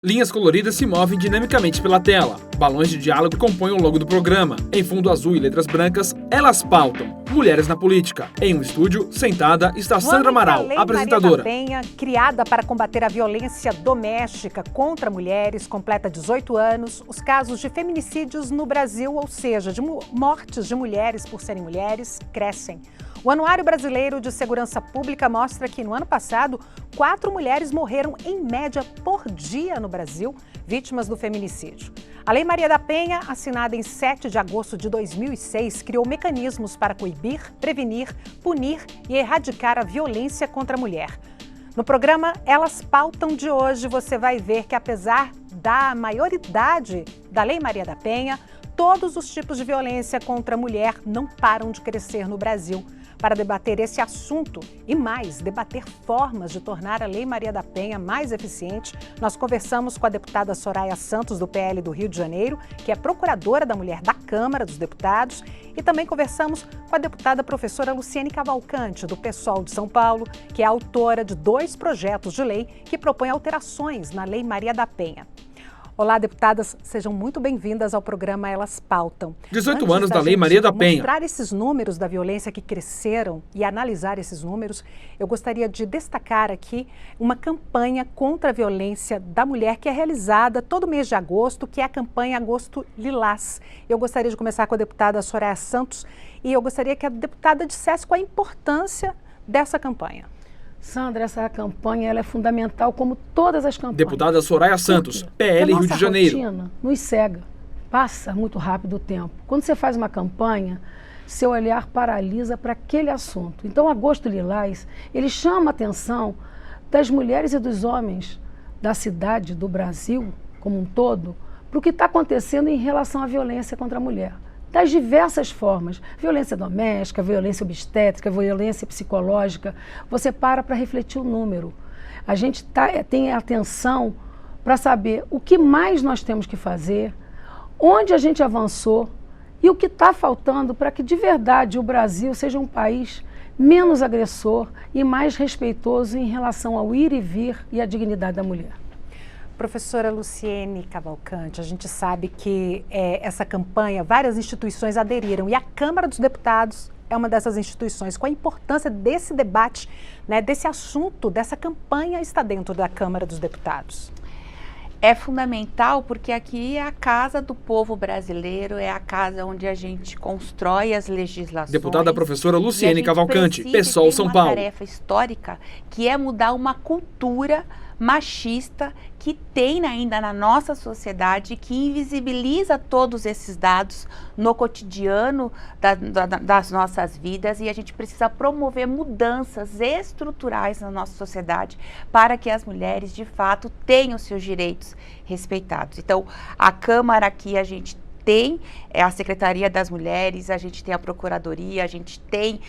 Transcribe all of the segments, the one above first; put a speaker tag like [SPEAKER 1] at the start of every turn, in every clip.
[SPEAKER 1] Linhas coloridas se movem dinamicamente pela tela. Balões de diálogo compõem o logo do programa. Em fundo azul e letras brancas, elas pautam. Mulheres na política. Em um estúdio, sentada, está Sandra Amaral, apresentadora.
[SPEAKER 2] A Lei Maria da Penha, criada para combater a violência doméstica contra mulheres, completa 18 anos. Os casos de feminicídios no Brasil, ou seja, de mortes de mulheres por serem mulheres, crescem. O Anuário Brasileiro de Segurança Pública mostra que, no ano passado, 4 mulheres morreram, em média, por dia no Brasil, vítimas do feminicídio. A Lei Maria da Penha, assinada em 7 de agosto de 2006, criou mecanismos para coibir, prevenir, punir e erradicar a violência contra a mulher. No programa Elas Pautam de hoje, você vai ver que, apesar da maioridade da Lei Maria da Penha, todos os tipos de violência contra a mulher não param de crescer no Brasil. Para debater esse assunto e mais, debater formas de tornar a Lei Maria da Penha mais eficiente, nós conversamos com a deputada Soraya Santos, do PL do Rio de Janeiro, que é procuradora da mulher da Câmara dos Deputados, e também conversamos com a deputada professora Luciene Cavalcante, do PSOL de São Paulo, que é autora de 2 projetos de lei que propõem alterações na Lei Maria da Penha. Olá, deputadas, sejam muito bem-vindas ao programa Elas Pautam.
[SPEAKER 1] 18 anos da Lei Maria da Penha.
[SPEAKER 2] Mostrar esses números da violência que cresceram e analisar esses números, eu gostaria de destacar aqui uma campanha contra a violência da mulher que é realizada todo mês de agosto, que é a campanha Agosto Lilás. Eu gostaria de começar com a deputada Soraya Santos e eu gostaria que a deputada dissesse qual a importância dessa campanha.
[SPEAKER 3] Sandra, essa campanha ela é fundamental, como todas as campanhas.
[SPEAKER 1] Deputada Soraya Santos, PL Rio de Janeiro.
[SPEAKER 3] A rotina nos cega, passa muito rápido o tempo. Quando você faz uma campanha, seu olhar paralisa para aquele assunto. Então, o Agosto Lilás, ele chama a atenção das mulheres e dos homens da cidade, do Brasil, como um todo, para o que está acontecendo em relação à violência contra a mulher. Das diversas formas, violência doméstica, violência obstétrica, violência psicológica, você para refletir o número. A gente tem atenção para saber o que mais nós temos que fazer, onde a gente avançou e o que está faltando para que de verdade o Brasil seja um país menos agressor e mais respeitoso em relação ao ir e vir e à dignidade da mulher.
[SPEAKER 2] Professora Luciene Cavalcante, a gente sabe que essa campanha, várias instituições aderiram e a Câmara dos Deputados é uma dessas instituições. Qual a importância desse debate, né, desse assunto, dessa campanha está dentro da Câmara dos Deputados?
[SPEAKER 4] É fundamental porque aqui é a casa do povo brasileiro, é a casa onde a gente constrói as legislações.
[SPEAKER 1] Deputada professora Luciene Cavalcante, PSOL São Paulo.
[SPEAKER 4] Uma tarefa histórica que é mudar uma cultura machista que tem ainda na nossa sociedade, que invisibiliza todos esses dados no cotidiano das nossas vidas, e a gente precisa promover mudanças estruturais na nossa sociedade para que as mulheres de fato tenham seus direitos respeitados. Então, a Câmara aqui a gente tem a Secretaria das Mulheres, a gente tem a Procuradoria, a gente tem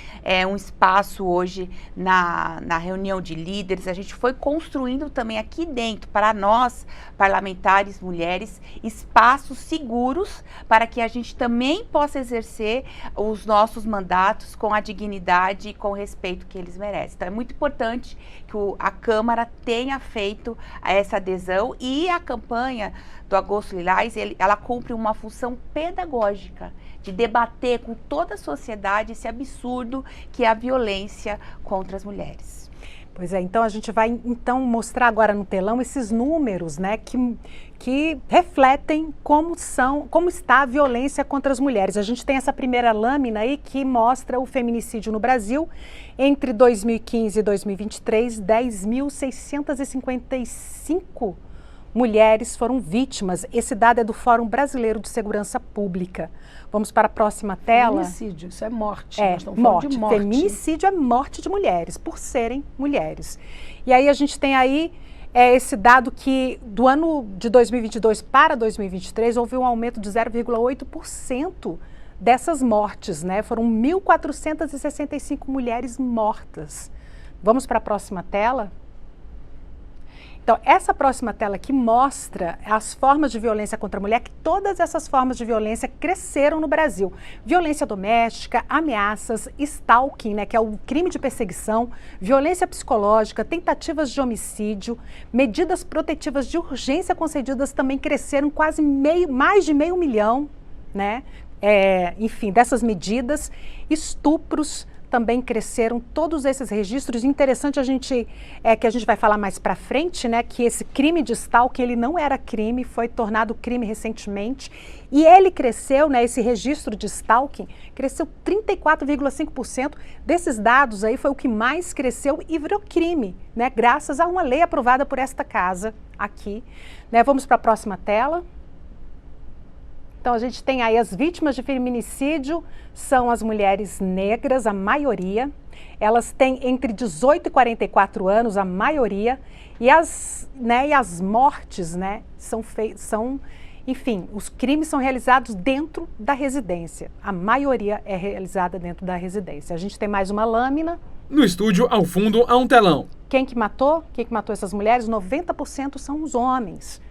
[SPEAKER 4] um espaço hoje na reunião de líderes, a gente foi construindo também aqui dentro, para nós, parlamentares, mulheres, espaços seguros para que a gente também possa exercer os nossos mandatos com a dignidade e com o respeito que eles merecem. Então é muito importante que a Câmara tenha feito essa adesão, e a campanha do Agosto Lilás, ela cumpre uma função pedagógica, de debater com toda a sociedade esse absurdo que é a violência contra as mulheres.
[SPEAKER 2] Pois é, então a gente vai mostrar agora no telão esses números, né, que refletem como está a violência contra as mulheres. A gente tem essa primeira lâmina aí que mostra o feminicídio no Brasil. Entre 2015 e 2023, 10.655 mulheres foram vítimas. Esse dado é do Fórum Brasileiro de Segurança Pública. Vamos para a próxima tela.
[SPEAKER 3] Feminicídio, isso é morte.
[SPEAKER 2] É,
[SPEAKER 3] Nós estamos falando de morte.
[SPEAKER 2] Feminicídio é morte de mulheres, por serem mulheres. E aí a gente tem aí esse dado que do ano de 2022 para 2023 houve um aumento de 0,8% dessas mortes, né? Foram 1.465 mulheres mortas. Vamos para a próxima tela? Então, essa próxima tela aqui mostra as formas de violência contra a mulher, que todas essas formas de violência cresceram no Brasil. Violência doméstica, ameaças, stalking, né, que é o crime de perseguição, violência psicológica, tentativas de homicídio, medidas protetivas de urgência concedidas também cresceram quase mais de 500 mil, né? Enfim, dessas medidas, estupros também cresceram, todos esses registros. Interessante que a gente vai falar mais para frente, né, que esse crime de stalking, ele não era crime, foi tornado crime recentemente, e ele cresceu, né, esse registro de stalking, cresceu 34,5%, desses dados aí foi o que mais cresceu e virou crime, né, graças a uma lei aprovada por esta casa aqui, né. Vamos para a próxima tela. Então, a gente tem aí as vítimas de feminicídio, são as mulheres negras, a maioria. Elas têm entre 18 e 44 anos, a maioria. E as mortes, né, enfim, os crimes são realizados dentro da residência. A maioria é realizada dentro da residência. A gente tem mais uma lâmina.
[SPEAKER 1] No estúdio, ao fundo, há um telão.
[SPEAKER 2] Quem que matou essas mulheres? 90% são os homens.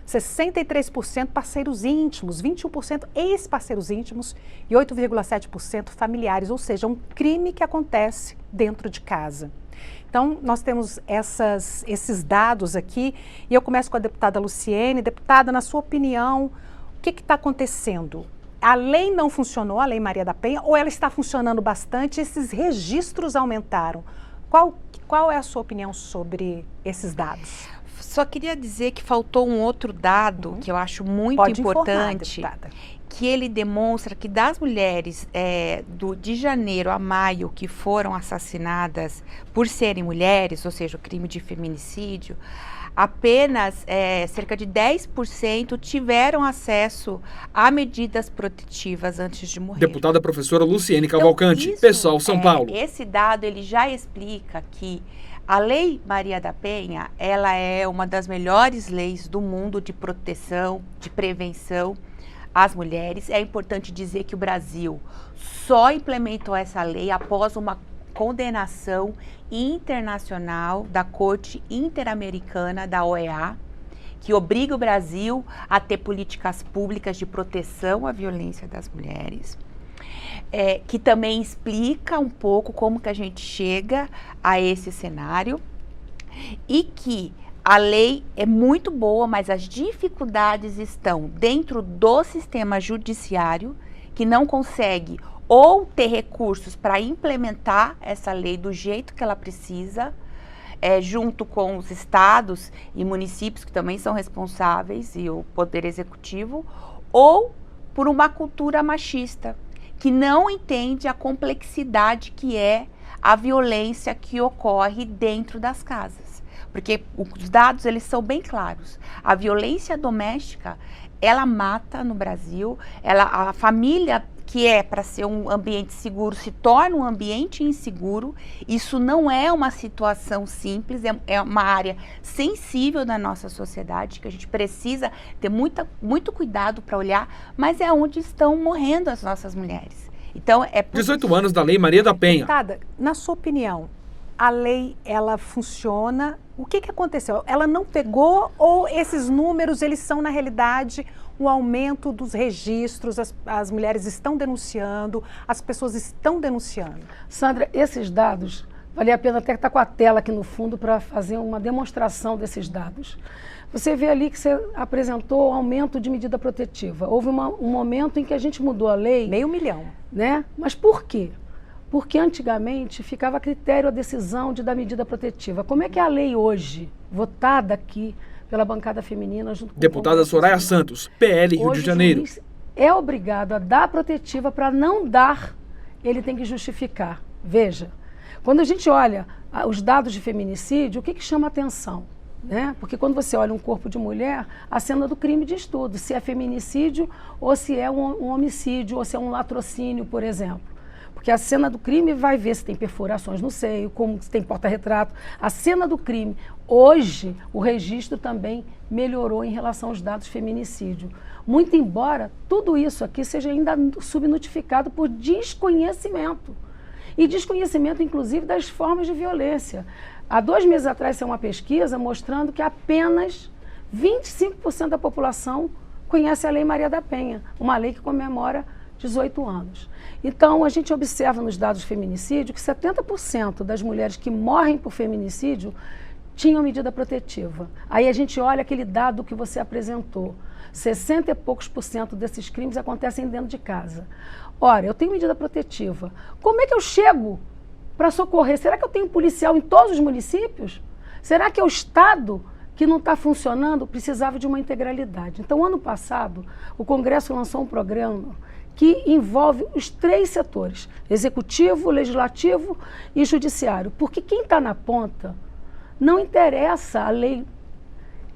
[SPEAKER 2] 63% parceiros íntimos, 21% ex-parceiros íntimos e 8,7% familiares, ou seja, um crime que acontece dentro de casa. Então, nós temos esses dados aqui e eu começo com a deputada Luciene. Deputada, na sua opinião, o que está acontecendo? A lei não funcionou, a Lei Maria da Penha, ou ela está funcionando bastante? Esses registros aumentaram. Qual é a sua opinião sobre esses dados?
[SPEAKER 4] Só queria dizer que faltou um outro dado que eu acho muito importante, que ele demonstra que das mulheres de janeiro a maio que foram assassinadas por serem mulheres, ou seja, o crime de feminicídio, apenas cerca de 10% tiveram acesso a medidas protetivas antes de morrer.
[SPEAKER 1] Deputada professora Luciene Cavalcante, então, PSOL São Paulo.
[SPEAKER 4] Esse dado ele já explica que a Lei Maria da Penha, ela é uma das melhores leis do mundo de proteção, de prevenção às mulheres. É importante dizer que o Brasil só implementou essa lei após uma condenação internacional da Corte Interamericana, da OEA, que obriga o Brasil a ter políticas públicas de proteção à violência das mulheres. Que também explica um pouco como que a gente chega a esse cenário e que a lei é muito boa, mas as dificuldades estão dentro do sistema judiciário, que não consegue ou ter recursos para implementar essa lei do jeito que ela precisa, junto com os estados e municípios que também são responsáveis e o Poder Executivo, ou por uma cultura machista, que não entende a complexidade que é a violência que ocorre dentro das casas. Porque os dados, eles são bem claros. A violência doméstica, ela mata no Brasil, a família que é para ser um ambiente seguro se torna um ambiente inseguro. Isso não é uma situação simples, é uma área sensível da nossa sociedade, que a gente precisa ter muito cuidado para olhar, mas é onde estão morrendo as nossas mulheres. Então,
[SPEAKER 1] 18 anos da Lei Maria da Penha.
[SPEAKER 2] Deputada, na sua opinião, a lei, ela funciona? O que aconteceu? Ela não pegou ou esses números, eles são, na realidade, um aumento dos registros, as mulheres estão denunciando, as pessoas estão denunciando?
[SPEAKER 3] Sandra, esses dados, valia a pena até estar com a tela aqui no fundo para fazer uma demonstração desses dados. Você vê ali que você apresentou aumento de medida protetiva. Houve um momento em que a gente mudou a lei.
[SPEAKER 2] 500 mil.
[SPEAKER 3] Né? Mas por quê? Porque antigamente ficava a critério a decisão de dar medida protetiva. Como é que é a lei hoje, votada aqui pela bancada feminina, junto com
[SPEAKER 1] Deputada Soraya Santos, PL Rio de Janeiro.
[SPEAKER 3] O juiz é obrigado a dar protetiva. Para não dar, ele tem que justificar. Veja, quando a gente olha os dados de feminicídio, o que chama atenção? Né? Porque quando você olha um corpo de mulher, a cena do crime diz tudo, se é feminicídio ou se é um homicídio ou se é um latrocínio, por exemplo. Porque a cena do crime vai ver se tem perfurações no seio, como se tem porta-retrato. A cena do crime. Hoje, o registro também melhorou em relação aos dados de feminicídio. Muito embora tudo isso aqui seja ainda subnotificado por desconhecimento. E desconhecimento, inclusive, das formas de violência. Há 2 meses atrás, saiu uma pesquisa mostrando que apenas 25% da população conhece a Lei Maria da Penha, uma lei que comemora 18 anos. Então, a gente observa nos dados de feminicídio que 70% das mulheres que morrem por feminicídio tinham medida protetiva. Aí a gente olha aquele dado que você apresentou. 60 e poucos % desses crimes acontecem dentro de casa. Ora, eu tenho medida protetiva. Como é que eu chego para socorrer? Será que eu tenho policial em todos os municípios? Será que é o Estado que não está funcionando? Precisava de uma integralidade. Então, ano passado, o Congresso lançou um programa que envolve os 3 setores, executivo, legislativo e judiciário. Porque quem está na ponta não interessa a lei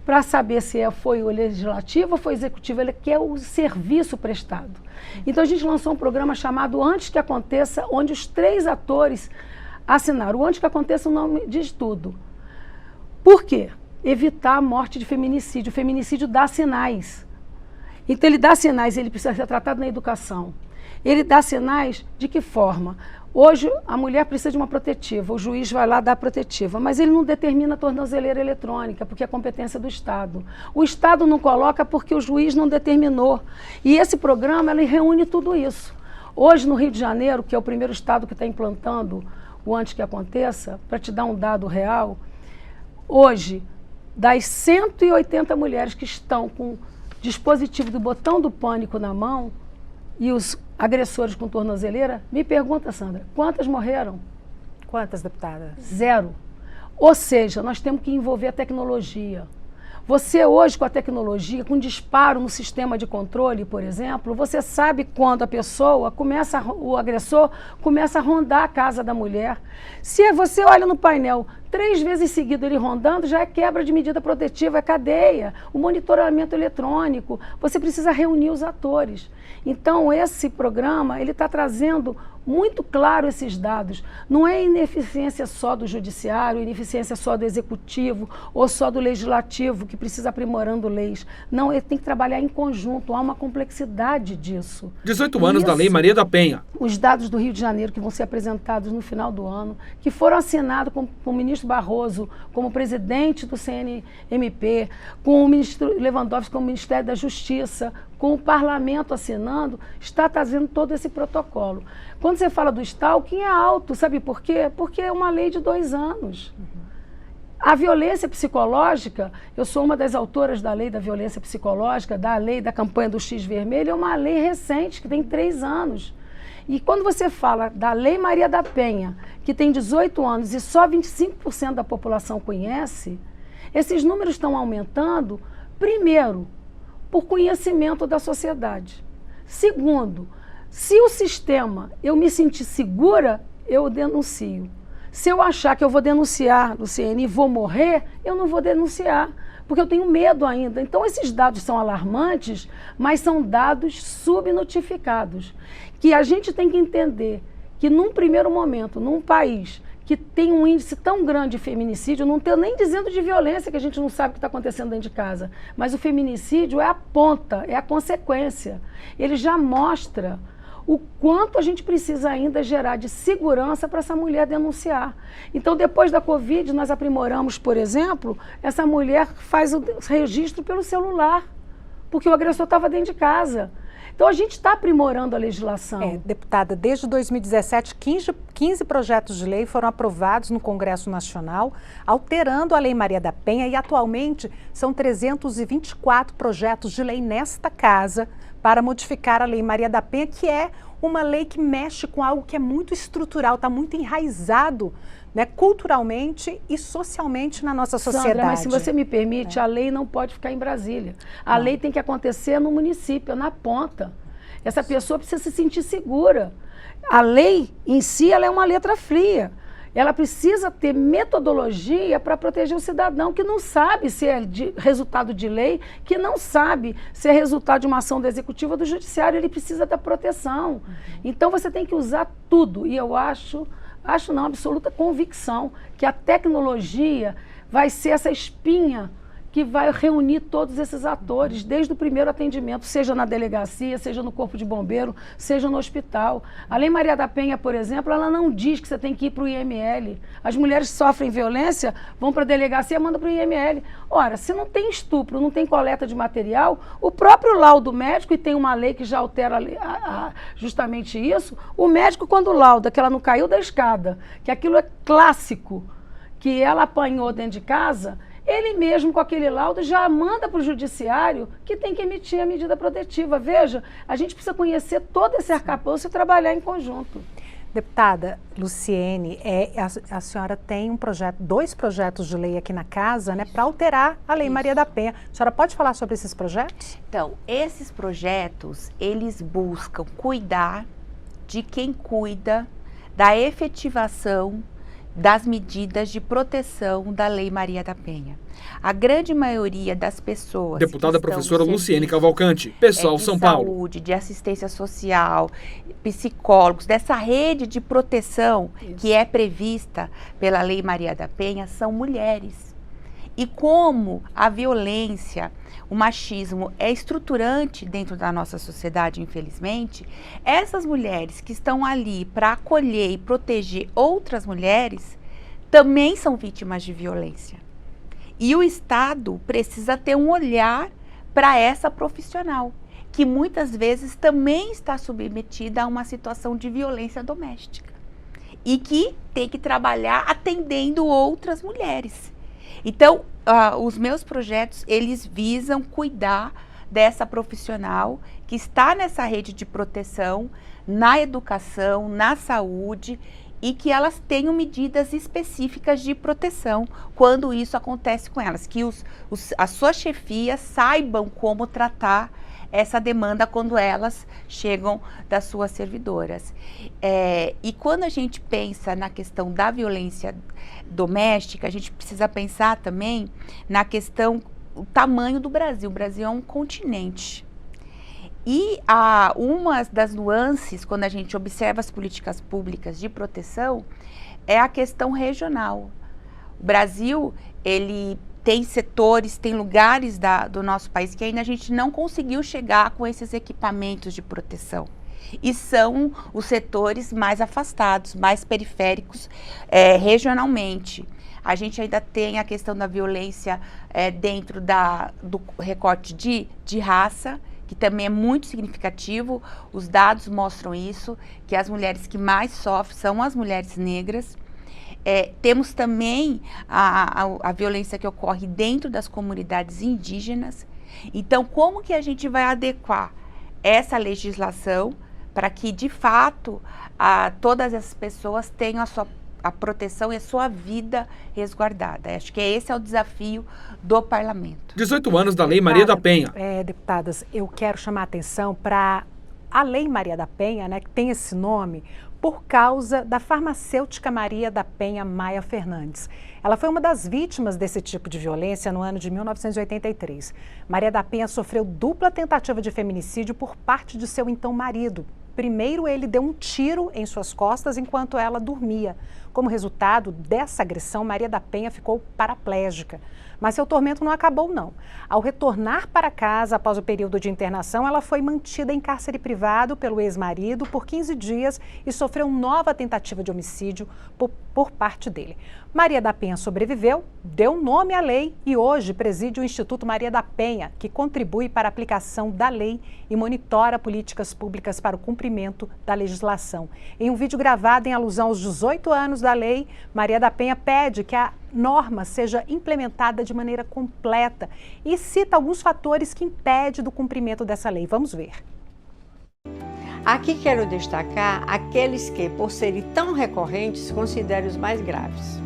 [SPEAKER 3] para saber se foi o legislativo ou foi o executivo, ele quer o serviço prestado. Então a gente lançou um programa chamado Antes que Aconteça, onde os 3 atores assinaram. O Antes que Aconteça, o nome diz tudo. Por quê? Evitar a morte de feminicídio. O feminicídio dá sinais. Então ele dá sinais, ele precisa ser tratado na educação. Ele dá sinais de que forma? Hoje a mulher precisa de uma protetiva, o juiz vai lá dar a protetiva, mas ele não determina a tornozeleira eletrônica, porque é competência do Estado. O Estado não coloca porque o juiz não determinou. E esse programa, ele reúne tudo isso. Hoje no Rio de Janeiro, que é o primeiro estado que está implantando o Antes que Aconteça, para te dar um dado real, hoje, das 180 mulheres que estão com dispositivo do botão do pânico na mão e os agressores com tornozeleira, me pergunta, Sandra, quantas morreram?
[SPEAKER 2] Quantas, deputada?
[SPEAKER 3] 0. Ou seja, nós temos que envolver a tecnologia. Você hoje, com a tecnologia, com disparo no sistema de controle, por exemplo, você sabe quando a pessoa o agressor começa a rondar a casa da mulher. Se você olha no painel 3 vezes seguido ele rondando, já é quebra de medida protetiva, é cadeia, o monitoramento eletrônico. Você precisa reunir os atores. Então, esse programa, ele está trazendo muito claro esses dados. Não é ineficiência só do judiciário, ineficiência só do executivo ou só do legislativo que precisa aprimorando leis. Não, ele tem que trabalhar em conjunto, há uma complexidade disso.
[SPEAKER 1] 18 anos da Lei Maria da Penha.
[SPEAKER 3] Os dados do Rio de Janeiro que vão ser apresentados no final do ano, que foram assinados com o ministro Barroso como presidente do CNMP, com o ministro Lewandowski como Ministério da Justiça, com o parlamento assinando, está trazendo todo esse protocolo. Quando você fala do stalking, é alto, sabe por quê? Porque é uma lei de 2 anos. A violência psicológica, eu sou uma das autoras da lei da violência psicológica, da lei da campanha do X vermelho, é uma lei recente, que tem 3 anos. E quando você fala da Lei Maria da Penha, que tem 18 anos e só 25% da população conhece, esses números estão aumentando, primeiro, por conhecimento da sociedade. Segundo, se o sistema, eu me sentir segura, eu denuncio. Se eu achar que eu vou denunciar, Luciene, e vou morrer, eu não vou denunciar, porque eu tenho medo ainda. Então, esses dados são alarmantes, mas são dados subnotificados, que a gente tem que entender que, num primeiro momento, num país que tem um índice tão grande de feminicídio, não estou nem dizendo de violência, que a gente não sabe o que está acontecendo dentro de casa, mas o feminicídio é a ponta, é a consequência. Ele já mostra o quanto a gente precisa ainda gerar de segurança para essa mulher denunciar. Então, depois da Covid, nós aprimoramos, por exemplo, essa mulher faz o registro pelo celular, porque o agressor estava dentro de casa. Então, a gente está aprimorando a legislação.
[SPEAKER 2] Deputada, desde 2017, 15 projetos de lei foram aprovados no Congresso Nacional, alterando a Lei Maria da Penha, e atualmente são 324 projetos de lei nesta casa para modificar a Lei Maria da Penha, que é uma lei que mexe com algo que é muito estrutural, está muito enraizado, né, culturalmente e socialmente na nossa sociedade.
[SPEAKER 3] Sandra, mas se você me permite, a lei não pode ficar em Brasília. A lei tem que acontecer no município, na ponta. Essa pessoa precisa se sentir segura. A lei em si, ela é uma letra fria. Ela precisa ter metodologia para proteger o cidadão que não sabe se é resultado de lei, que não sabe se é resultado de uma ação do executivo ou do judiciário. Ele precisa da proteção. Então, você tem que usar tudo. E eu acho não, absoluta convicção que a tecnologia vai ser essa espinha que vai reunir todos esses atores, desde o primeiro atendimento, seja na delegacia, seja no corpo de bombeiro, seja no hospital. A Lei Maria da Penha, por exemplo, ela não diz que você tem que ir para o IML. As mulheres que sofrem violência vão para a delegacia e mandam para o IML. Ora, se não tem estupro, não tem coleta de material, o próprio laudo médico, e tem uma lei que já altera justamente isso, o médico, quando lauda que ela não caiu da escada, que aquilo é clássico, que ela apanhou dentro de casa, ele mesmo com aquele laudo já manda para o judiciário que tem que emitir a medida protetiva. Veja, a gente precisa conhecer todo esse arcabouço e trabalhar em conjunto.
[SPEAKER 2] Deputada Luciene, a senhora tem dois projetos de lei aqui na casa, né, para alterar a Lei Maria da Penha. A senhora pode falar sobre esses projetos?
[SPEAKER 4] Então, esses projetos, eles buscam cuidar de quem cuida da efetivação das medidas de proteção da Lei Maria da Penha. A grande maioria das pessoas...
[SPEAKER 1] Deputada professora Luciene Cavalcante, PSOL São Paulo.
[SPEAKER 4] De saúde, de assistência social, psicólogos, dessa rede de proteção que é prevista pela Lei Maria da Penha, são mulheres. E como a violência, o machismo é estruturante dentro da nossa sociedade, infelizmente, essas mulheres que estão ali para acolher e proteger outras mulheres também são vítimas de violência. E o Estado precisa ter um olhar para essa profissional, que muitas vezes também está submetida a uma situação de violência doméstica e que tem que trabalhar atendendo outras mulheres. Então, os meus projetos, eles visam cuidar dessa profissional que está nessa rede de proteção, na educação, na saúde, e que elas tenham medidas específicas de proteção quando isso acontece com elas, que as suas chefias saibam como tratar essa demanda quando elas chegam das suas servidoras. E quando a gente pensa na questão da violência doméstica, a gente precisa pensar também na questão, o tamanho do Brasil. O Brasil é um continente. E uma das nuances, quando a gente observa as políticas públicas de proteção, é a questão regional. O Brasil, ele tem setores, tem lugares do nosso país que ainda a gente não conseguiu chegar com esses equipamentos de proteção. E são os setores mais afastados, mais periféricos regionalmente. A gente ainda tem a questão da violência dentro do recorte de raça, que também é muito significativo. Os dados mostram isso, que as mulheres que mais sofrem são as mulheres negras. Temos também a violência que ocorre dentro das comunidades indígenas. Então, como que a gente vai adequar essa legislação para que, de fato, todas essas pessoas tenham a proteção e a sua vida resguardada? Acho que esse é o desafio do parlamento.
[SPEAKER 1] 18 anos da Lei Maria da Penha.
[SPEAKER 2] Deputadas, eu quero chamar a atenção para a Lei Maria da Penha, né, que tem esse nome, por causa da farmacêutica Maria da Penha Maia Fernandes. Ela foi uma das vítimas desse tipo de violência no ano de 1983. Maria da Penha sofreu dupla tentativa de feminicídio por parte de seu então marido. Primeiro, ele deu um tiro em suas costas enquanto ela dormia. Como resultado dessa agressão, Maria da Penha ficou paraplégica. Mas seu tormento não acabou, não. Ao retornar para casa após o período de internação, ela foi mantida em cárcere privado pelo ex-marido por 15 dias e sofreu nova tentativa de homicídio por parte dele. Maria da Penha sobreviveu, deu nome à lei e hoje preside o Instituto Maria da Penha, que contribui para a aplicação da lei e monitora políticas públicas para o cumprimento da legislação. Em um vídeo gravado em alusão aos 18 anos da lei, Maria da Penha pede que a norma seja implementada de maneira completa e cita alguns fatores que impedem do cumprimento dessa lei. Vamos ver.
[SPEAKER 5] Aqui quero destacar aqueles que, por serem tão recorrentes, considero os mais graves.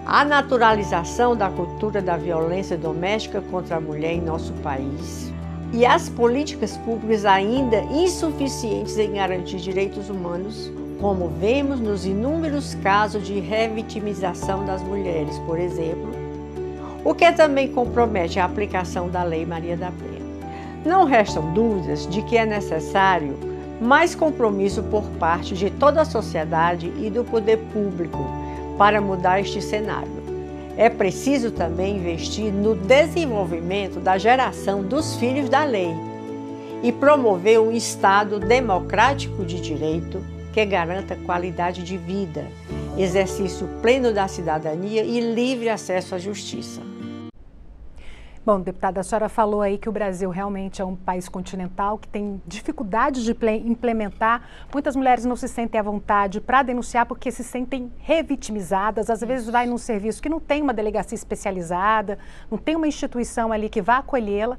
[SPEAKER 5] A naturalização da cultura da violência doméstica contra a mulher em nosso país e as políticas públicas ainda insuficientes em garantir direitos humanos, como vemos nos inúmeros casos de revitimização das mulheres, por exemplo, o que também compromete a aplicação da Lei Maria da Penha. Não restam dúvidas de que é necessário mais compromisso por parte de toda a sociedade e do poder público para mudar este cenário. É preciso também investir no desenvolvimento da geração dos filhos da lei e promover um Estado democrático de direito que garanta qualidade de vida, exercício pleno da cidadania e livre acesso à justiça.
[SPEAKER 2] Bom, deputada, a senhora falou aí que o Brasil realmente é um país continental que tem dificuldade de implementar. Muitas mulheres não se sentem à vontade para denunciar porque se sentem revitimizadas. Às vezes vai num serviço que não tem uma delegacia especializada, não tem uma instituição ali que vá acolhê-la.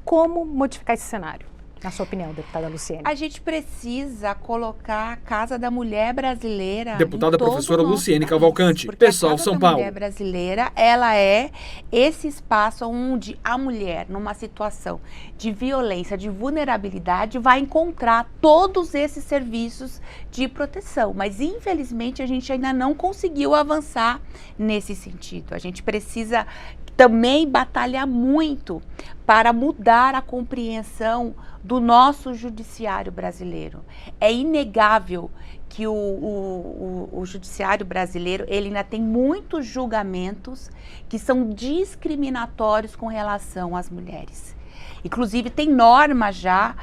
[SPEAKER 2] Como modificar esse cenário? Na sua opinião, deputada Luciene?
[SPEAKER 4] A gente precisa colocar a Casa da Mulher Brasileira.
[SPEAKER 1] Deputada professora Luciene Cavalcante,
[SPEAKER 4] Pessoal
[SPEAKER 1] São Paulo.
[SPEAKER 4] A Casa da Mulher Brasileira, ela é esse espaço onde a mulher, numa situação de violência, de vulnerabilidade, vai encontrar todos esses serviços de proteção. Mas, infelizmente, a gente ainda não conseguiu avançar nesse sentido. A gente precisa também batalhar muito para mudar a compreensão do nosso judiciário brasileiro. É inegável que o judiciário brasileiro, ele ainda tem muitos julgamentos que são discriminatórios com relação às mulheres. Inclusive, tem norma já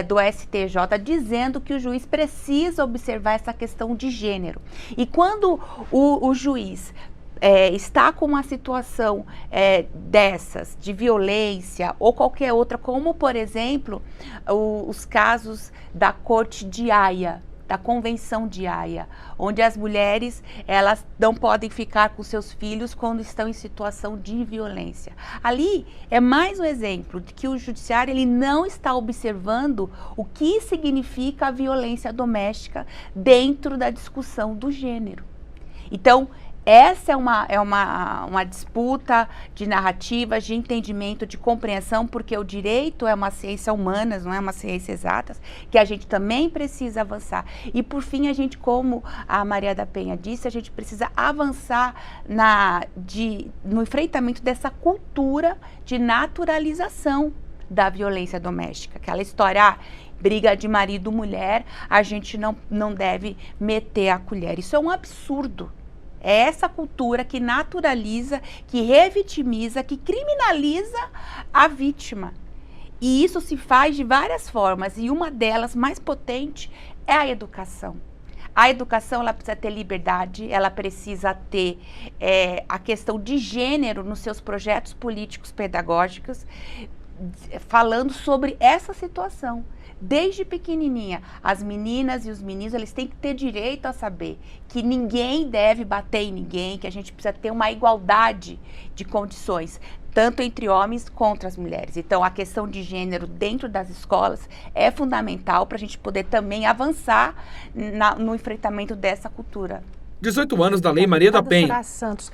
[SPEAKER 4] do STJ dizendo que o juiz precisa observar essa questão de gênero. E quando o juiz está com uma situação dessas, de violência ou qualquer outra, como, por exemplo, os casos da Corte de Haia, da Convenção de Haia, onde as mulheres, elas não podem ficar com seus filhos quando estão em situação de violência. Ali é mais um exemplo de que o judiciário, ele não está observando o que significa a violência doméstica dentro da discussão do gênero. Então, essa é uma disputa de narrativas, de entendimento, de compreensão, porque o direito é uma ciência humana, não é uma ciência exata, que a gente também precisa avançar. E, por fim, a gente, como a Maria da Penha disse, a gente precisa avançar no enfrentamento dessa cultura de naturalização da violência doméstica. Aquela história, briga de marido-mulher, a gente não deve meter a colher. Isso é um absurdo. É essa cultura que naturaliza, que revitimiza, que criminaliza a vítima. E isso se faz de várias formas, e uma delas, mais potente, é a educação. A educação, ela precisa ter liberdade, ela precisa ter a questão de gênero nos seus projetos políticos pedagógicos, falando sobre essa situação. Desde pequenininha, as meninas e os meninos, eles têm que ter direito a saber que ninguém deve bater em ninguém, que a gente precisa ter uma igualdade de condições, tanto entre homens contra as mulheres. Então, a questão de gênero dentro das escolas é fundamental para a gente poder também avançar no enfrentamento dessa cultura.
[SPEAKER 1] 18 anos da Lei Maria da Penha.
[SPEAKER 2] Santos.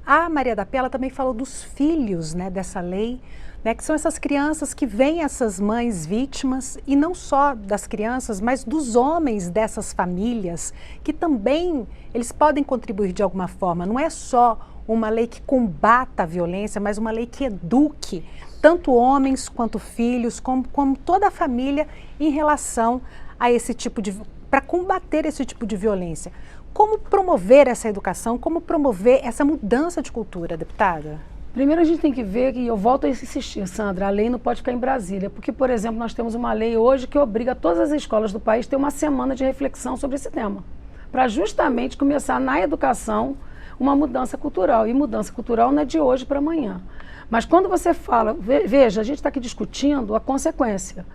[SPEAKER 2] A Maria da Penha, ela também falou dos filhos, né, dessa lei, né, que são essas crianças que veem essas mães vítimas, e não só das crianças, mas dos homens dessas famílias, que também eles podem contribuir de alguma forma. Não é só uma lei que combata a violência, mas uma lei que eduque tanto homens quanto filhos, como toda a família em relação a esse tipo de... para combater esse tipo de violência. Como promover essa educação, como promover essa mudança de cultura, deputada?
[SPEAKER 3] Primeiro a gente tem que ver, e eu volto a insistir, Sandra, a lei não pode ficar em Brasília, porque, por exemplo, nós temos uma lei hoje que obriga todas as escolas do país a ter uma semana de reflexão sobre esse tema, para justamente começar na educação uma mudança cultural, e mudança cultural não é de hoje para amanhã. Mas quando você fala, veja, a gente está aqui discutindo a consequência.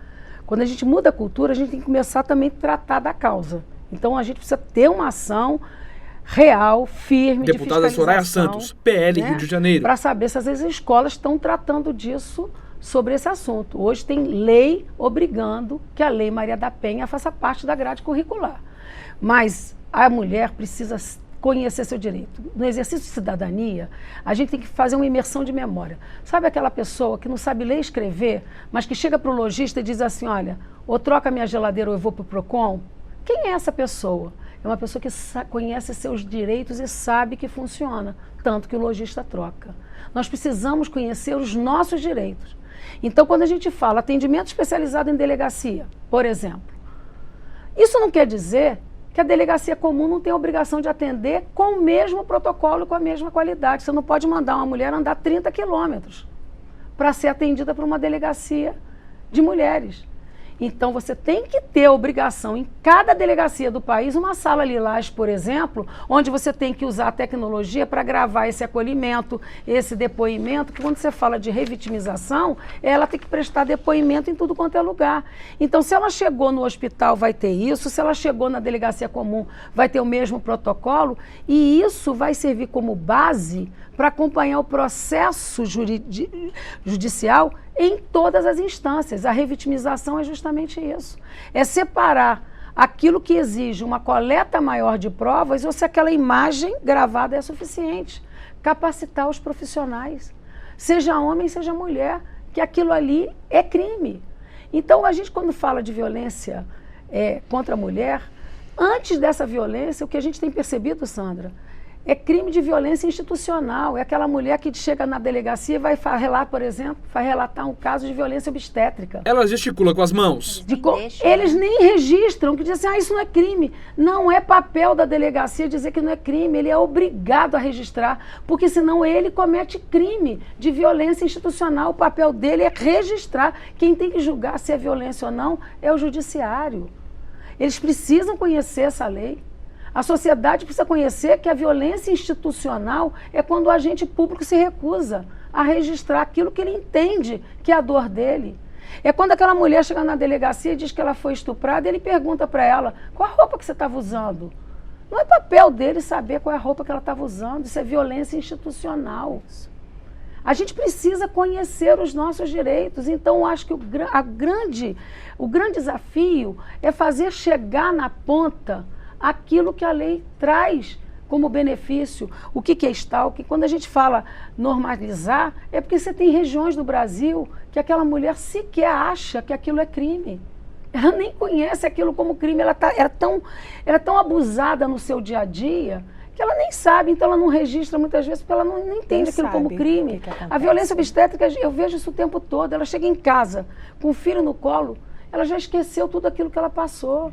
[SPEAKER 3] Quando a gente muda a cultura, a gente tem que começar também a tratar da causa. Então a gente precisa ter uma ação real, firme,
[SPEAKER 1] deputada
[SPEAKER 3] de fiscalização,
[SPEAKER 1] Soraya Santos, PL, Rio de Janeiro.
[SPEAKER 3] Para saber se as escolas estão tratando disso, sobre esse assunto. Hoje tem lei obrigando que a Lei Maria da Penha faça parte da grade curricular. Mas a mulher precisa conhecer seu direito. No exercício de cidadania, a gente tem que fazer uma imersão de memória. Sabe aquela pessoa que não sabe ler e escrever, mas que chega para o lojista e diz assim, olha, ou troca minha geladeira ou eu vou para o Procon? Quem é essa pessoa? É uma pessoa que conhece seus direitos e sabe que funciona, tanto que o lojista troca. Nós precisamos conhecer os nossos direitos. Então, quando a gente fala atendimento especializado em delegacia, por exemplo, isso não quer dizer que a delegacia comum não tem a obrigação de atender com o mesmo protocolo e com a mesma qualidade. Você não pode mandar uma mulher andar 30 quilômetros para ser atendida por uma delegacia de mulheres. Então, você tem que ter a obrigação, em cada delegacia do país, uma sala lilás, por exemplo, onde você tem que usar a tecnologia para gravar esse acolhimento, esse depoimento, que quando você fala de revitimização, ela tem que prestar depoimento em tudo quanto é lugar. Então, se ela chegou no hospital, vai ter isso, se ela chegou na delegacia comum, vai ter o mesmo protocolo, e isso vai servir como base para acompanhar o processo judicial em todas as instâncias. A revitimização é justamente isso. É separar aquilo que exige uma coleta maior de provas ou se aquela imagem gravada é suficiente. Capacitar os profissionais, seja homem, seja mulher, que aquilo ali é crime. Então, a gente, quando fala de violência contra a mulher, antes dessa violência, o que a gente tem percebido, Sandra, é crime de violência institucional. É aquela mulher que chega na delegacia e vai relatar, por exemplo, vai relatar um caso de violência obstétrica.
[SPEAKER 1] Ela gesticula com as mãos.
[SPEAKER 3] Eles nem registram, que dizem assim, isso não é crime. Não é papel da delegacia dizer que não é crime, ele é obrigado a registrar, porque senão ele comete crime de violência institucional. O papel dele é registrar. Quem tem que julgar se é violência ou não é o judiciário. Eles precisam conhecer essa lei. A sociedade precisa conhecer que a violência institucional é quando o agente público se recusa a registrar aquilo que ele entende que é a dor dele. É quando aquela mulher chega na delegacia e diz que ela foi estuprada, ele pergunta para ela, qual a roupa que você estava usando? Não é papel dele saber qual é a roupa que ela estava usando, isso é violência institucional. A gente precisa conhecer os nossos direitos, então eu acho que o grande desafio é fazer chegar na ponta aquilo que a lei traz como benefício. O que é stalking? Quando a gente fala normalizar, é porque você tem regiões do Brasil que aquela mulher sequer acha que aquilo é crime. Ela nem conhece aquilo como crime, ela é tão abusada no seu dia a dia que ela nem sabe, então ela não registra muitas vezes porque ela não entende aquilo como crime. A violência obstétrica, eu vejo isso o tempo todo. Ela chega em casa com o filho no colo, ela já esqueceu tudo aquilo que ela passou.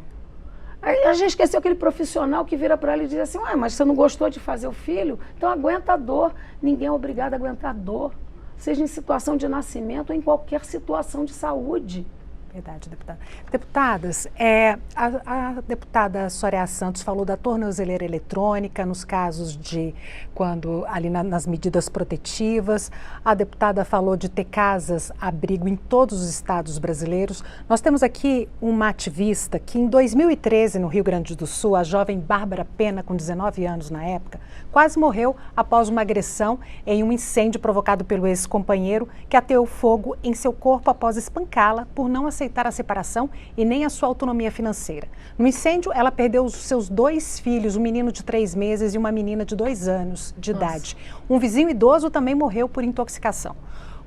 [SPEAKER 3] Ela já esqueceu aquele profissional que vira para ela e diz assim, mas você não gostou de fazer o filho? Então aguenta a dor. Ninguém é obrigado a aguentar dor, seja em situação de nascimento ou em qualquer situação de saúde.
[SPEAKER 2] Verdade, deputada. Deputadas, a deputada Soraya Santos falou da tornozeleira eletrônica nos casos de quando ali nas medidas protetivas. A deputada falou de ter casas-abrigo em todos os estados brasileiros. Nós temos aqui uma ativista que em 2013, no Rio Grande do Sul, a jovem Bárbara Pena, com 19 anos na época, quase morreu após uma agressão em um incêndio provocado pelo ex-companheiro que ateou fogo em seu corpo após espancá-la por não aceitar a separação e nem a sua autonomia financeira. No incêndio, ela perdeu os seus 2 filhos, um menino de 3 meses e uma menina de 2 anos de idade. Um vizinho idoso também morreu por intoxicação.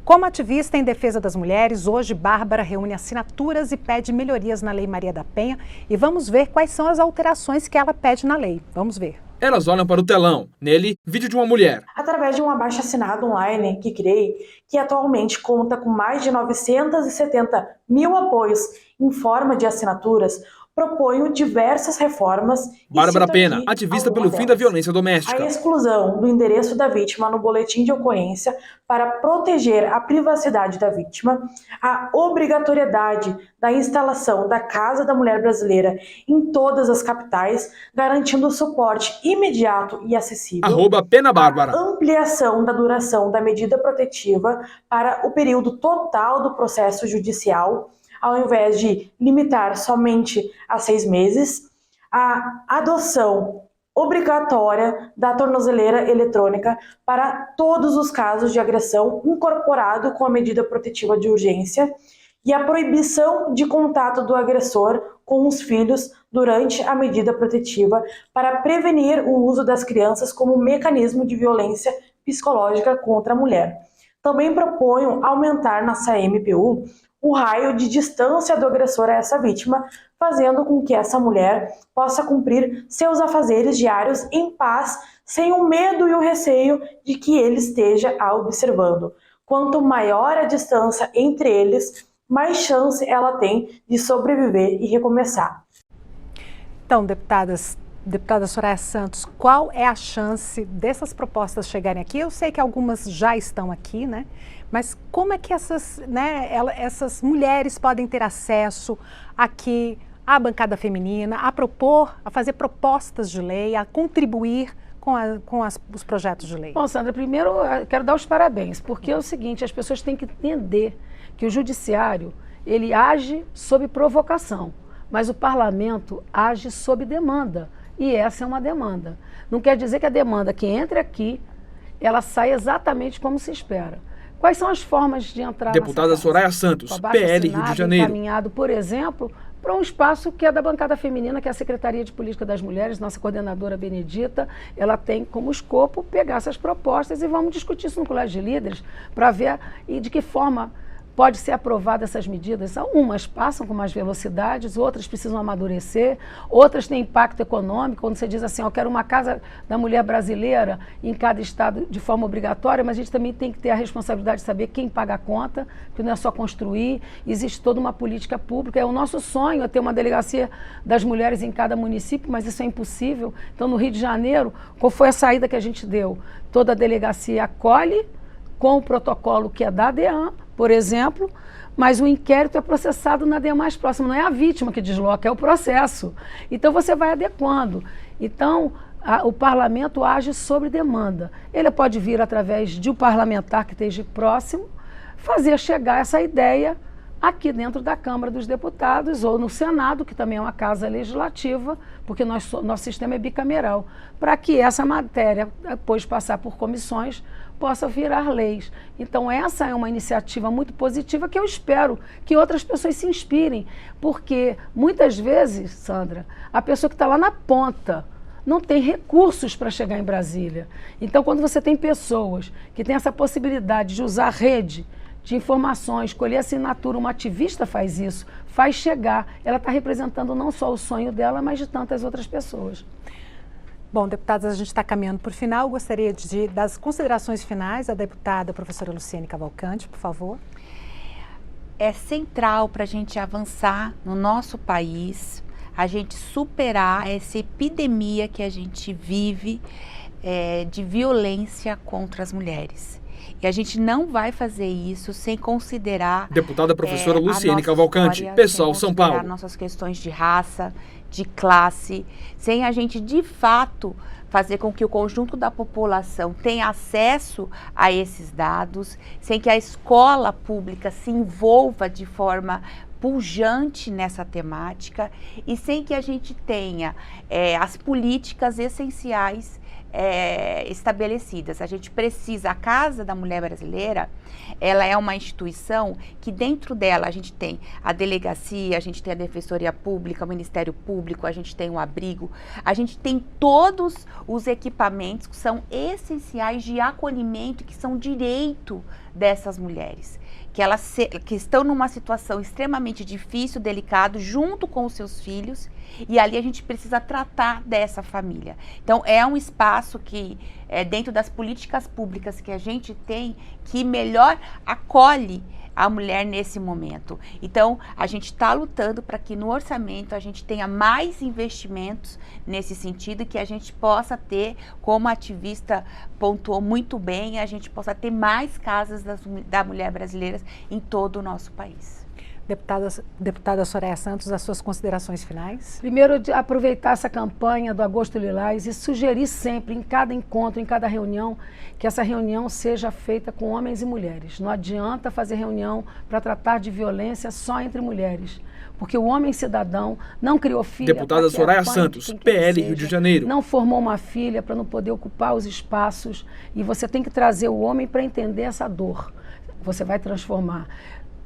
[SPEAKER 2] Como ativista em defesa das mulheres, hoje Bárbara reúne assinaturas e pede melhorias na Lei Maria da Penha e vamos ver quais são as alterações que ela pede na lei. Vamos ver.
[SPEAKER 1] Elas olham para o telão. Nele, vídeo de uma mulher.
[SPEAKER 6] Através de um abaixo-assinado online que criei, que atualmente conta com mais de 970 mil apoios em forma de assinaturas, proponho diversas reformas.
[SPEAKER 1] Bárbara Pena, ativista pelo fim da violência doméstica.
[SPEAKER 6] A exclusão do endereço da vítima no boletim de ocorrência para proteger a privacidade da vítima, a obrigatoriedade da instalação da Casa da Mulher Brasileira em todas as capitais, garantindo suporte imediato e acessível.
[SPEAKER 1] @PenaBárbara.
[SPEAKER 6] A ampliação da duração da medida protetiva para o período total do processo judicial, ao invés de limitar somente a 6 meses, a adoção obrigatória da tornozeleira eletrônica para todos os casos de agressão incorporado com a medida protetiva de urgência e a proibição de contato do agressor com os filhos durante a medida protetiva para prevenir o uso das crianças como mecanismo de violência psicológica contra a mulher. Também proponho aumentar na CMPU o raio de distância do agressor a essa vítima, fazendo com que essa mulher possa cumprir seus afazeres diários em paz, sem o medo e o receio de que ele esteja a observando. Quanto maior a distância entre eles, mais chance ela tem de sobreviver e recomeçar.
[SPEAKER 2] Então, deputada Soraya Santos, qual é a chance dessas propostas chegarem aqui? Eu sei que algumas já estão aqui, né? Mas como é que essas mulheres podem ter acesso aqui à bancada feminina, a fazer propostas de lei, a contribuir com os projetos de lei?
[SPEAKER 3] Bom, Sandra, primeiro eu quero dar os parabéns, porque é o seguinte, as pessoas têm que entender que o judiciário, ele age sob provocação, mas o parlamento age sob demanda, e essa é uma demanda. Não quer dizer que a demanda que entre aqui, ela sai exatamente como se espera. Quais são as formas de entrar
[SPEAKER 1] Deputada Soraya Santos, PL Rio de Janeiro.
[SPEAKER 3] Encaminhado, por exemplo, para um espaço que é da bancada feminina, que é a Secretaria de Política das Mulheres, nossa coordenadora Benedita, ela tem como escopo pegar essas propostas e vamos discutir isso no Colégio de Líderes para ver de que forma pode ser aprovada essas medidas. Umas passam com mais velocidades, outras precisam amadurecer, outras têm impacto econômico, quando você diz assim, eu quero uma casa da mulher brasileira em cada estado de forma obrigatória, mas a gente também tem que ter a responsabilidade de saber quem paga a conta, que não é só construir, existe toda uma política pública. É o nosso sonho é ter uma delegacia das mulheres em cada município, mas isso é impossível. Então, no Rio de Janeiro, qual foi a saída que a gente deu? Toda a delegacia acolhe, com o protocolo que é da DEAN, por exemplo, mas o inquérito é processado na DEAN mais próxima, não é a vítima que desloca, é o processo. Então você vai adequando. Então o parlamento age sobre demanda. Ele pode vir através de um parlamentar que esteja próximo, fazer chegar essa ideia aqui dentro da Câmara dos Deputados ou no Senado, que também é uma casa legislativa, porque nosso sistema é bicameral, para que essa matéria, depois de passar por comissões, possa virar leis. Então essa é uma iniciativa muito positiva que eu espero que outras pessoas se inspirem, porque muitas vezes, Sandra, a pessoa que está lá na ponta não tem recursos para chegar em Brasília. Então quando você tem pessoas que têm essa possibilidade de usar a rede de informações, escolher assinatura, uma ativista faz isso, faz chegar, ela está representando não só o sonho dela, mas de tantas outras pessoas.
[SPEAKER 2] Bom, deputadas, a gente está caminhando para o final. Gostaria das considerações finais da deputada professora Luciene Cavalcante, por favor.
[SPEAKER 4] É central para a gente avançar no nosso país, a gente superar essa epidemia que a gente vive de violência contra as mulheres. E a gente não vai fazer isso sem considerar...
[SPEAKER 1] Deputada professora Luciene Cavalcante, PSOL São Paulo.
[SPEAKER 4] Nossas questões de raça, de classe, sem a gente de fato fazer com que o conjunto da população tenha acesso a esses dados, sem que a escola pública se envolva de forma pujante nessa temática e sem que a gente tenha as políticas essenciais estabelecidas. A gente precisa, a Casa da Mulher Brasileira, ela é uma instituição que dentro dela a gente tem a delegacia, a gente tem a Defensoria Pública, o Ministério Público, a gente tem o abrigo, a gente tem todos os equipamentos que são essenciais de acolhimento, que são direito dessas mulheres, que estão numa situação extremamente difícil, delicada, junto com os seus filhos, e ali a gente precisa tratar dessa família. Então é um espaço que, dentro das políticas públicas que a gente tem, que melhor acolhe a mulher nesse momento. Então, a gente está lutando para que no orçamento a gente tenha mais investimentos nesse sentido, que a gente possa ter, como a ativista pontuou muito bem, a gente possa ter mais casas da mulher brasileira em todo o nosso país.
[SPEAKER 2] Deputada Soraya Santos, as suas considerações finais?
[SPEAKER 3] Primeiro, aproveitar essa campanha do Agosto Lilás e sugerir sempre, em cada encontro, em cada reunião, que essa reunião seja feita com homens e mulheres. Não adianta fazer reunião para tratar de violência só entre mulheres, porque o homem cidadão não criou filha.
[SPEAKER 1] Deputada Soraya Santos, PL Rio de Janeiro.
[SPEAKER 3] Não formou uma filha para não poder ocupar os espaços, e você tem que trazer o homem para entender essa dor. Você vai transformar.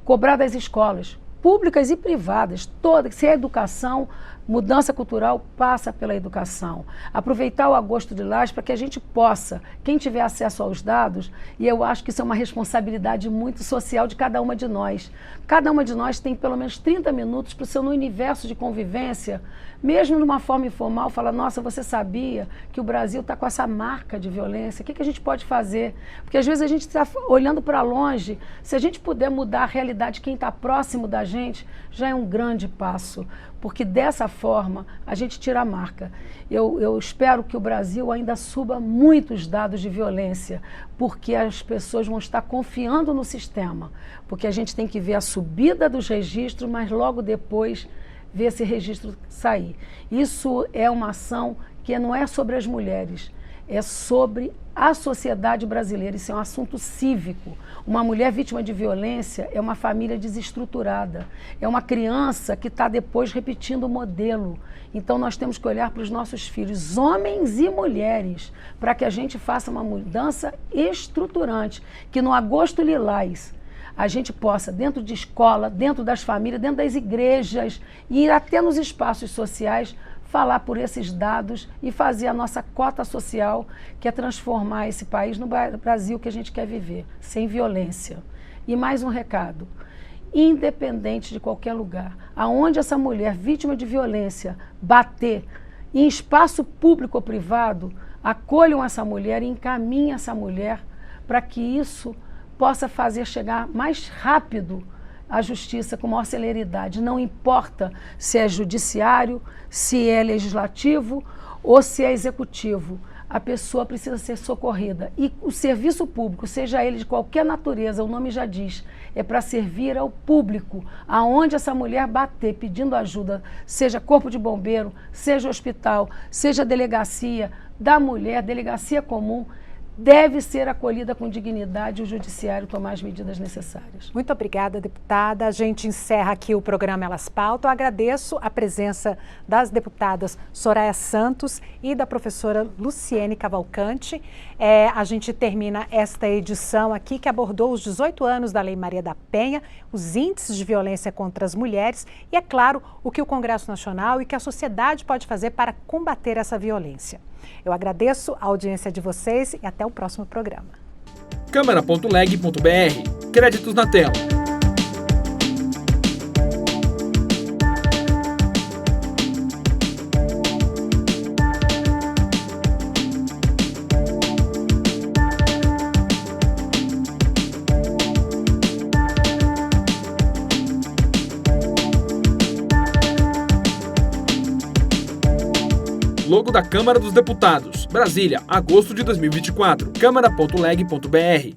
[SPEAKER 3] Cobrar das escolas, públicas e privadas, todas, se é educação, mudança cultural passa pela educação. Aproveitar o Agosto Lilás para que a gente possa, quem tiver acesso aos dados, e eu acho que isso é uma responsabilidade muito social de cada uma de nós. Cada uma de nós tem pelo menos 30 minutos para o seu universo de convivência, mesmo de uma forma informal, falar, nossa, você sabia que o Brasil está com essa marca de violência? O que a gente pode fazer? Porque às vezes a gente está olhando para longe. Se a gente puder mudar a realidade de quem está próximo da gente já é um grande passo, porque dessa forma a gente tira a marca. Eu espero que o Brasil ainda suba muitos dados de violência, porque as pessoas vão estar confiando no sistema, porque a gente tem que ver a subida dos registros, mas logo depois ver esse registro sair. Isso é uma ação que não é sobre as mulheres, é sobre a sociedade brasileira. Isso é um assunto cívico. Uma mulher vítima de violência é uma família desestruturada, é uma criança que está depois repetindo o modelo. Então nós temos que olhar para os nossos filhos, homens e mulheres, para que a gente faça uma mudança estruturante, que no Agosto Lilás a gente possa, dentro de escola, dentro das famílias, dentro das igrejas e até nos espaços sociais, falar por esses dados e fazer a nossa cota social, que é transformar esse país no Brasil que a gente quer viver, sem violência. E mais um recado, independente de qualquer lugar, aonde essa mulher vítima de violência bater, em espaço público ou privado, acolham essa mulher e encaminhem essa mulher para que isso possa fazer chegar mais rápido a justiça com maior celeridade. Não importa se é judiciário, se é legislativo ou se é executivo. A pessoa precisa ser socorrida. E o serviço público, seja ele de qualquer natureza, o nome já diz, é para servir ao público. Aonde essa mulher bater pedindo ajuda, seja corpo de bombeiro, seja hospital, seja delegacia da mulher, delegacia comum, deve ser acolhida com dignidade e o judiciário tomar as medidas necessárias.
[SPEAKER 2] Muito obrigada, deputada. A gente encerra aqui o programa Elas Pautam. Eu agradeço a presença das deputadas Soraya Santos e da professora Luciene Cavalcante. A gente termina esta edição aqui que abordou os 18 anos da Lei Maria da Penha, os índices de violência contra as mulheres e, é claro, o que o Congresso Nacional e que a sociedade pode fazer para combater essa violência. Eu agradeço a audiência de vocês e até o próximo programa.
[SPEAKER 1] Câmara.leg.br. Créditos na tela. Logo da Câmara dos Deputados. Brasília, agosto de 2024. Câmara.leg.br.